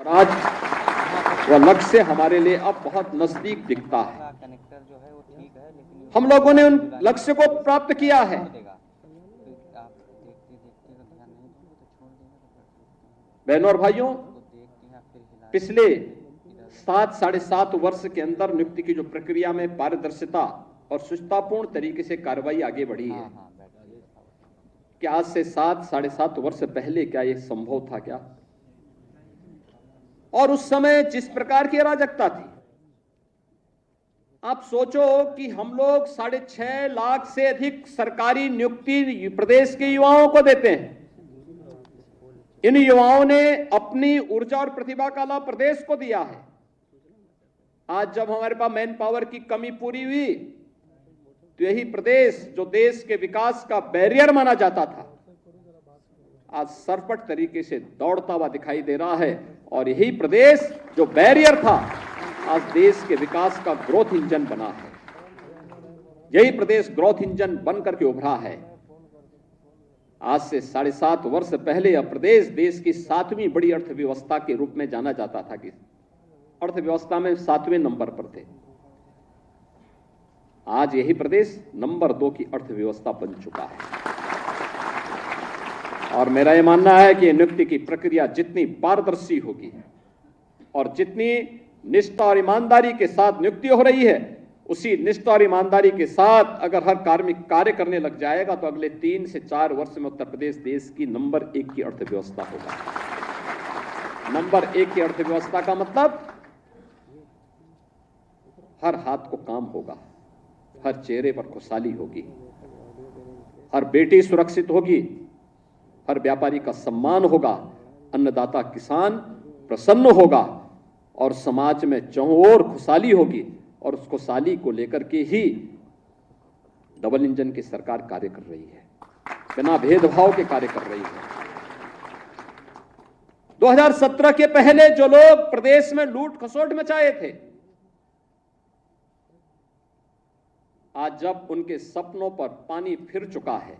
और आज वह लक्ष्य हमारे लिए अब बहुत नजदीक दिखता है। हम लोगों ने उन लक्ष्य को प्राप्त किया है। बहनों और भाइयों, पिछले 7-7.5 वर्ष के अंदर नियुक्ति की जो प्रक्रिया में पारदर्शिता और सुचितापूर्ण तरीके से कार्रवाई आगे बढ़ी है, क्या आज से 7-7.5 वर्ष पहले क्या यह संभव था क्या? और उस समय जिस प्रकार की अराजकता थी, आप सोचो कि हम लोग 6.5 लाख से अधिक सरकारी नियुक्ति प्रदेश के युवाओं को देते हैं। इन युवाओं ने अपनी ऊर्जा और प्रतिभा का लाभ प्रदेश को दिया है। आज जब हमारे पास मैन पावर की कमी पूरी हुई, तो यही प्रदेश जो देश के विकास का बैरियर माना जाता था, आज सरपट तरीके से दौड़ता हुआ दिखाई दे रहा है। और यही प्रदेश जो बैरियर था, आज देश के विकास का ग्रोथ इंजन बना है। यही प्रदेश ग्रोथ इंजन बनकर के उभरा है। आज से 7.5 वर्ष पहले यह प्रदेश देश की 7वीं बड़ी अर्थव्यवस्था के रूप में जाना जाता था, कि अर्थव्यवस्था में 7वें नंबर पर थे। आज यही प्रदेश नंबर 2 की अर्थव्यवस्था बन चुका है। और मेरा यह मानना है कि नियुक्ति की प्रक्रिया जितनी पारदर्शी होगी और जितनी निष्ठा और ईमानदारी के साथ नियुक्ति हो रही है, उसी निष्ठा और ईमानदारी के साथ अगर हर कार्मिक कार्य करने लग जाएगा, तो अगले 3 से 4 वर्ष में उत्तर प्रदेश देश की नंबर 1 की अर्थव्यवस्था होगा। नंबर 1 की अर्थव्यवस्था का मतलब हर हाथ को काम होगा, हर चेहरे पर खुशहाली होगी, हर बेटी सुरक्षित होगी, हर व्यापारी का सम्मान होगा, अन्नदाता किसान प्रसन्न होगा और समाज में चारों ओर खुशहाली होगी। और उस खुशहाली को लेकर के ही डबल इंजन की सरकार कार्य कर रही है, बिना भेदभाव के कार्य कर रही है। 2017 के पहले जो लोग प्रदेश में लूट खसोट मचाए थे, आज जब उनके सपनों पर पानी फिर चुका है,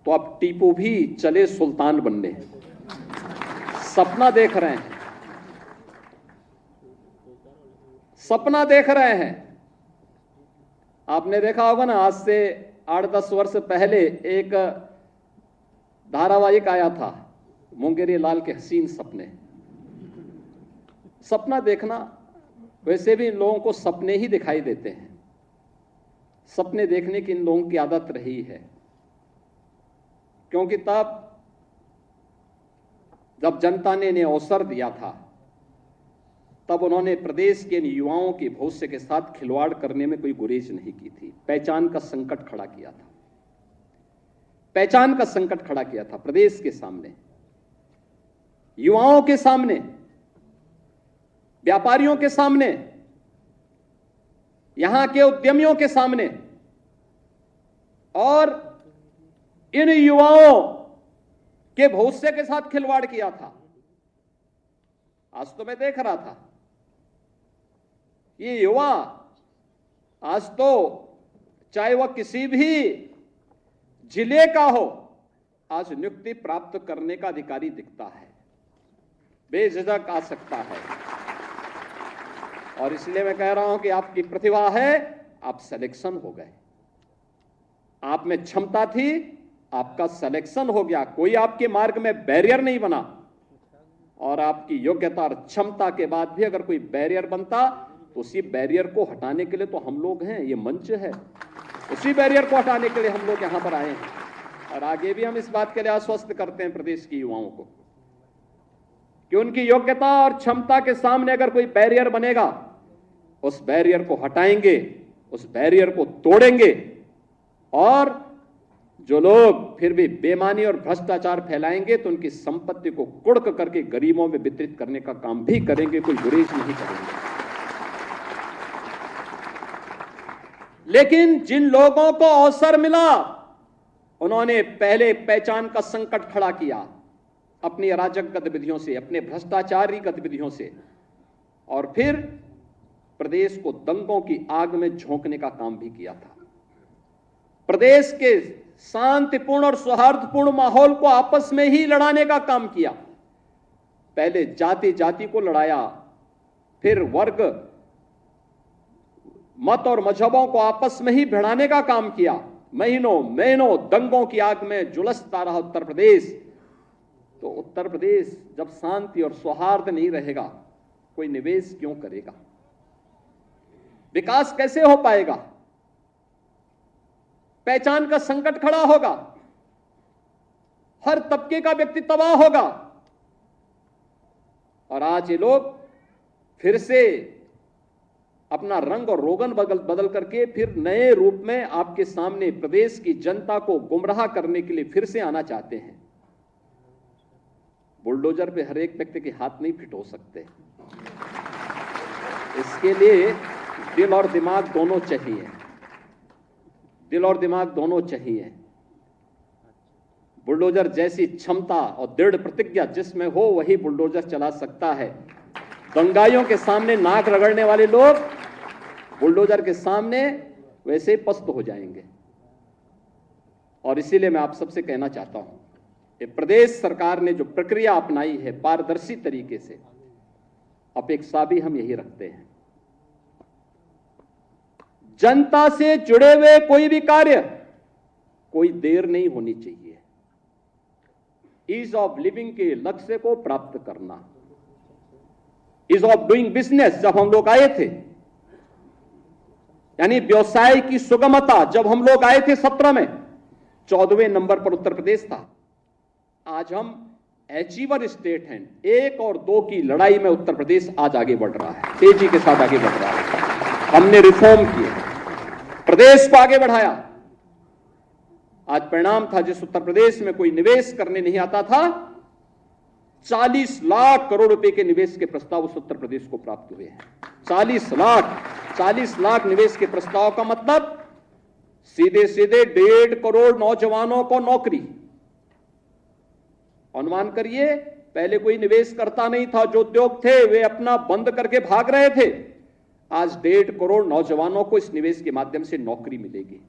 तो अब टीपू भी चले सुल्तान बनने। सपना देख रहे हैं, सपना देख रहे हैं। आपने देखा होगा ना, आज से 8-10 वर्ष पहले एक धारावाहिक आया था, मुंगेरी लाल के हसीन सपने। सपना देखना, वैसे भी इन लोगों को सपने ही दिखाई देते हैं। सपने देखने की इन लोगों की आदत रही है, क्योंकि तब जब जनता ने इन्हें अवसर दिया था, तब उन्होंने प्रदेश के युवाओं के भविष्य के साथ खिलवाड़ करने में कोई गुरेज नहीं की थी। पहचान का संकट खड़ा किया था, पहचान का संकट खड़ा किया था प्रदेश के सामने, युवाओं के सामने, व्यापारियों के सामने, यहां के उद्यमियों के सामने। और इन युवाओं के भविष्य के साथ खिलवाड़ किया था। आज तो मैं देख रहा था, ये युवा आज तो चाहे वह किसी भी जिले का हो, आज नियुक्ति प्राप्त करने का अधिकारी दिखता है, बेझिझक आ सकता है। और इसलिए मैं कह रहा हूं कि आपकी प्रतिभा है, आप सिलेक्शन हो गए, आप में क्षमता थी, आपका सिलेक्शन हो गया, कोई आपके मार्ग में बैरियर नहीं बना। और आपकी योग्यता और क्षमता के बाद भी अगर कोई बैरियर बनता, तो उसी बैरियर को हटाने के लिए तो हम लोग हैं, ये मंच है, उसी बैरियर को हटाने के लिए हम लोग यहां पर आए हैं। और आगे भी हम इस बात के लिए आश्वस्त करते हैं प्रदेश के युवाओं को कि उनकी योग्यता और क्षमता के सामने अगर कोई बैरियर बनेगा, उस बैरियर को हटाएंगे, उस बैरियर को तोड़ेंगे। और जो लोग फिर भी बेईमानी और भ्रष्टाचार फैलाएंगे, तो उनकी संपत्ति को कुड़क करके गरीबों में वितरित करने का काम भी करेंगे, कोई गुरेज नहीं करेंगे। लेकिन जिन लोगों को अवसर मिला, उन्होंने पहले पहचान का संकट खड़ा किया अपनी अराजक गतिविधियों से, अपने भ्रष्टाचारी गतिविधियों से, और फिर प्रदेश को दंगों की आग में झोंकने का काम भी किया था। प्रदेश के शांतिपूर्ण और सौहार्दपूर्ण माहौल को आपस में ही लड़ाने का काम किया। पहले जाति जाति को लड़ाया, फिर वर्ग, मत और मजहबों को आपस में ही भिड़ाने का काम किया। महीनों महीनों दंगों की आग में झुलसता रहा उत्तर प्रदेश। तो उत्तर प्रदेश जब शांति और सौहार्द नहीं रहेगा, कोई निवेश क्यों करेगा? विकास कैसे हो पाएगा? पहचान का संकट खड़ा होगा, हर तबके का व्यक्ति तबाह होगा। और आज ये लोग फिर से अपना रंग और रोगन बदल करके फिर नए रूप में आपके सामने प्रदेश की जनता को गुमराह करने के लिए फिर से आना चाहते हैं। बुलडोजर पे हर एक व्यक्ति के हाथ नहीं फिट हो सकते। इसके लिए दिल और दिमाग दोनों चाहिए, दिल और दिमाग दोनों चाहिए। बुलडोजर जैसी क्षमता और दृढ़ प्रतिज्ञा जिसमें हो वही बुलडोजर चला सकता है। दंगाइयों के सामने नाक रगड़ने वाले लोग बुलडोजर के सामने वैसे ही पस्त हो जाएंगे। और इसीलिए मैं आप सबसे कहना चाहता हूं कि प्रदेश सरकार ने जो प्रक्रिया अपनाई है पारदर्शी तरीके से, अपेक्षा भी हम यही रखते हैं। जनता से जुड़े हुए कोई भी कार्य, कोई देर नहीं होनी चाहिए। ईज ऑफ लिविंग के लक्ष्य को प्राप्त करना, ईज ऑफ डूइंग बिजनेस जब हम लोग आए थे, यानी व्यवसाय की सुगमता जब हम लोग आए थे 17 में 14वें नंबर पर उत्तर प्रदेश था। आज हम अचीवर स्टेट हैं। 1 और 2 की लड़ाई में उत्तर प्रदेश आज आगे बढ़ रहा है, तेजी के साथ आगे बढ़ रहा है। हमने रिफॉर्म किए, प्रदेश को आगे बढ़ाया। आज परिणाम था, जिस उत्तर प्रदेश में कोई निवेश करने नहीं आता था, 40 लाख करोड़ रुपए के निवेश के प्रस्ताव उस उत्तर प्रदेश को प्राप्त हुए हैं। 40 लाख निवेश के प्रस्ताव का मतलब सीधे सीधे 1.5 करोड़ नौजवानों को नौकरी। अनुमान करिए, पहले कोई निवेश करता नहीं था, जो उद्योग थे वे अपना बंद करके भाग रहे थे। आज 1.5 करोड़ नौजवानों को इस निवेश के माध्यम से नौकरी मिलेगी।